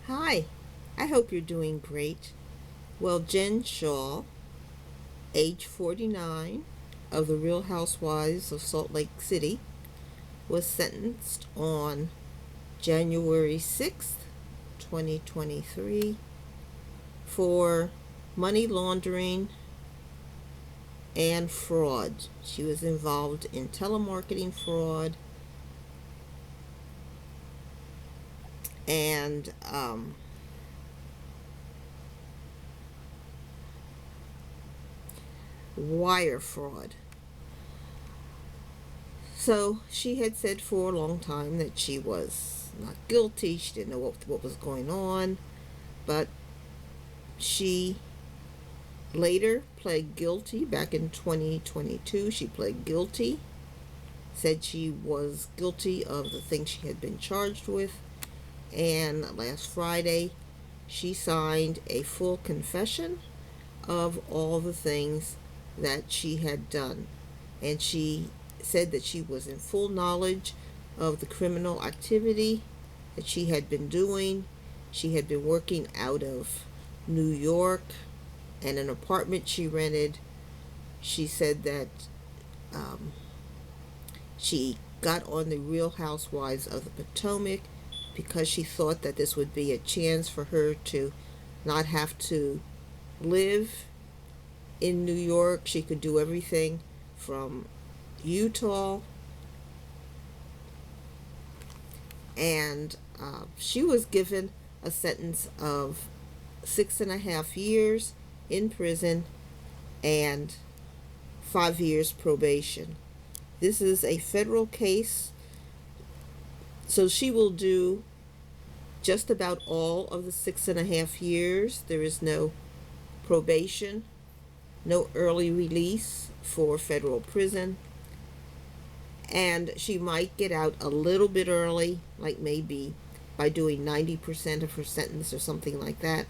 Hi, I hope you're doing great. Well, Jen Shaw, age 49, of the Real Housewives of Salt Lake City, was sentenced on January 6th, 2023, for money laundering and fraud. She was involved in telemarketing fraud and wire fraud. So she had said for a long time that she was not guilty. She didn't know what was going on. But she later pled guilty back in 2022. She pled guilty, said she was guilty of the things she had been charged with. And last Friday, she signed a full confession of all the things that she had done. And she said that she was in full knowledge of the criminal activity that she had been doing. She had been working out of New York and an apartment she rented. She said that um, she got on the Real Housewives of the Potomac because she thought that this would be a chance for her to not have to live in New York. She could do everything from Utah, and she was given a sentence of 6.5 years in prison and 5 years probation. This is a federal case, so she will do just about all of the 6.5 years. There is no probation, no early release for federal prison, and she might get out a little bit early, like maybe by doing 90% of her sentence or something like that.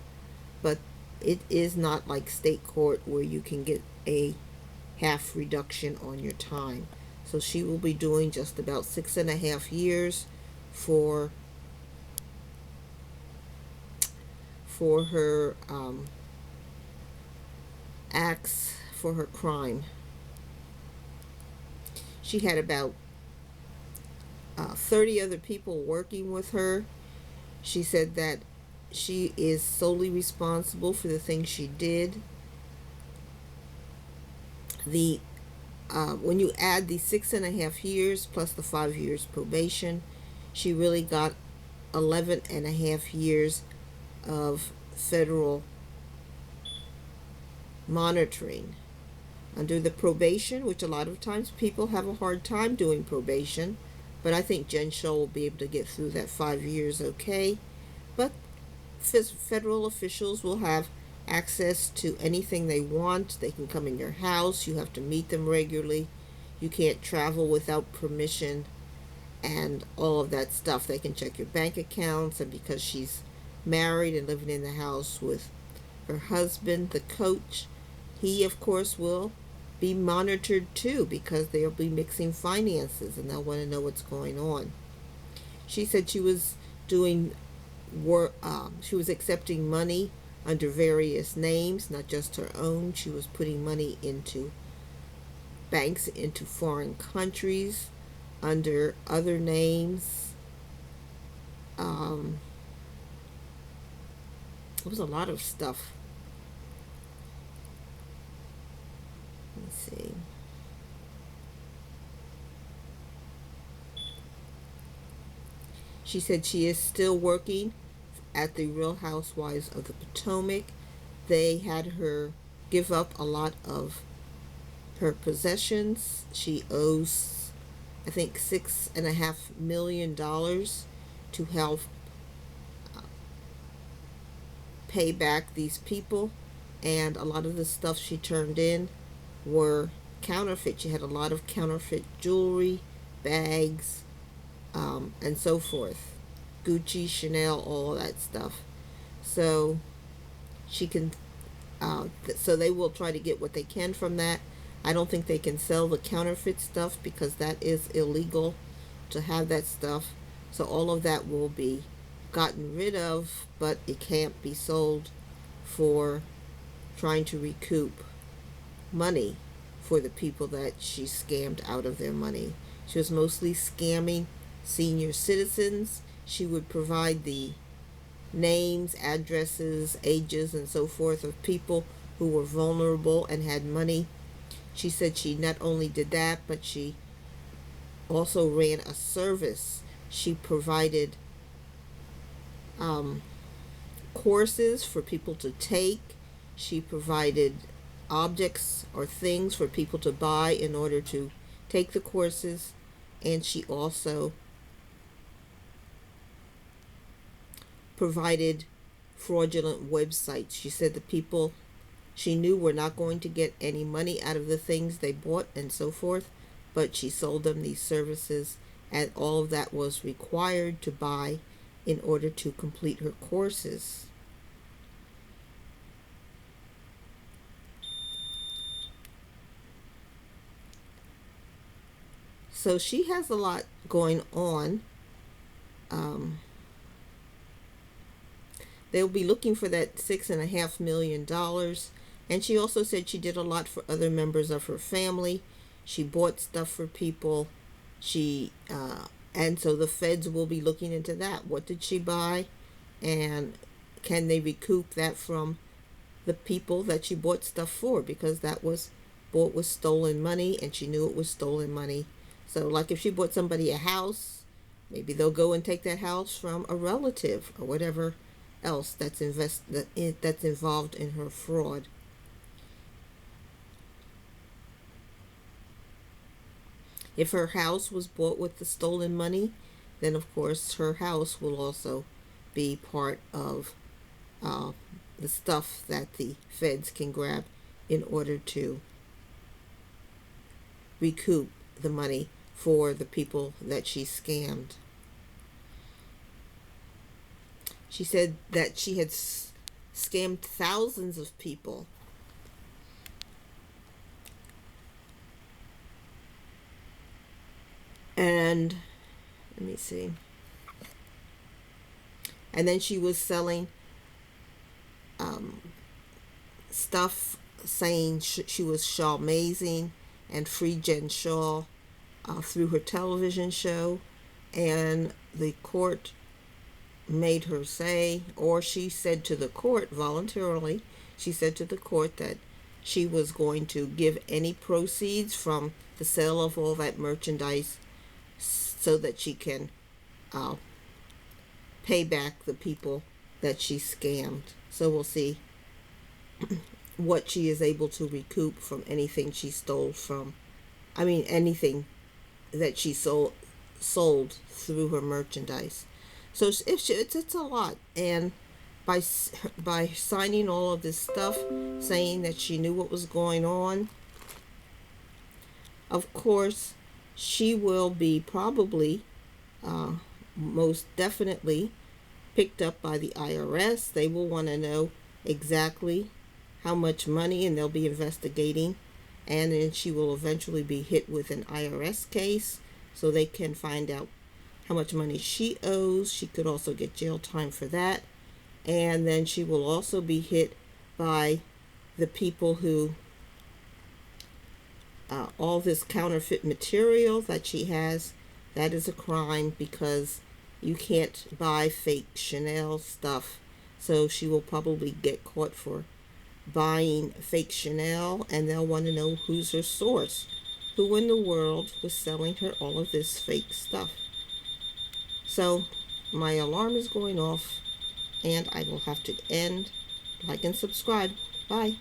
But it is not like state court where you can get a half reduction on your time. So she will be doing just about 6.5 years for her acts, for her crime. She had about 30 other people working with her. She said that she is solely responsible for the things she did. The When you add the 6.5 years plus the 5 years probation, she really got 11.5 years of federal monitoring. Under the probation, which a lot of times people have a hard time doing probation, but I think Jen Shaw will be able to get through that 5 years okay. But federal officials will have access to anything they want. They can come in your house. You have to meet them regularly. You can't travel without permission and all of that stuff. They can check your bank accounts, and because she's married and living in the house with her husband, the coach, he of course will be monitored too, because they'll be mixing finances and they'll want to know what's going on. She said she was doing work. She was accepting money under various names, not just her own. She was putting money into banks into foreign countries under other names. It was a lot of stuff. Let's see. She said she is still working at the Real Housewives of the Potomac. They had her give up a lot of her possessions. She owes, I think, $6.5 million to help pay back these people. And a lot of the stuff she turned in were counterfeit. She had a lot of counterfeit jewelry, bags, and so forth. Gucci, Chanel, all that stuff. So she can, so they will try to get what they can from that. I don't think they can sell the counterfeit stuff because that is illegal to have that stuff. So all of that will be gotten rid of, but it can't be sold for trying to recoup money for the people that she scammed out of their money. She was mostly scamming senior citizens. She would provide the names, addresses, ages, and so forth of people who were vulnerable and had money. She said she not only did that, but she also ran a service. She provided um, courses for people to take. She provided objects or things for people to buy in order to take the courses. And she also provided fraudulent websites. She said the people she knew were not going to get any money out of the things they bought and so forth, but she sold them these services, and all of that was required to buy in order to complete her courses. So she has a lot going on. They'll be looking for that $6.5 million. And she also said she did a lot for other members of her family. She bought stuff for people. And so the feds will be looking into that. What did she buy? And can they recoup that from the people that she bought stuff for? Because that was bought with stolen money, and she knew it was stolen money. So like if she bought somebody a house, maybe they'll go and take that house from a relative or whatever else that's involved in her fraud. If her house was bought with the stolen money, then of course her house will also be part of the stuff that the feds can grab in order to recoup the money for the people that she scammed. She said that she had scammed thousands of people. And let me see. And then she was selling stuff saying she was Shaw Amazing and Free Jen Shaw through her television show. And the court made her say, or she said to the court voluntarily, she said to the court that she was going to give any proceeds from the sale of all that merchandise so that she can pay back the people that she scammed. So we'll see what she is able to recoup from anything she stole from. I mean, anything that she sold through her merchandise. So it's a lot. And by signing all of this stuff, saying that she knew what was going on, of course, she will be probably, most definitely, picked up by the IRS. They will want to know exactly how much money, and they'll be investigating. And then she will eventually be hit with an IRS case so they can find out how much money she owes. She could also get jail time for that. And then she will also be hit by the people who all this counterfeit material that she has. That is a crime because you can't buy fake Chanel stuff. So she will probably get caught for buying fake Chanel, and they'll want to know who's her source. Who in the world was selling her all of this fake stuff? So my alarm is going off, and I will have to end. Like and subscribe. Bye.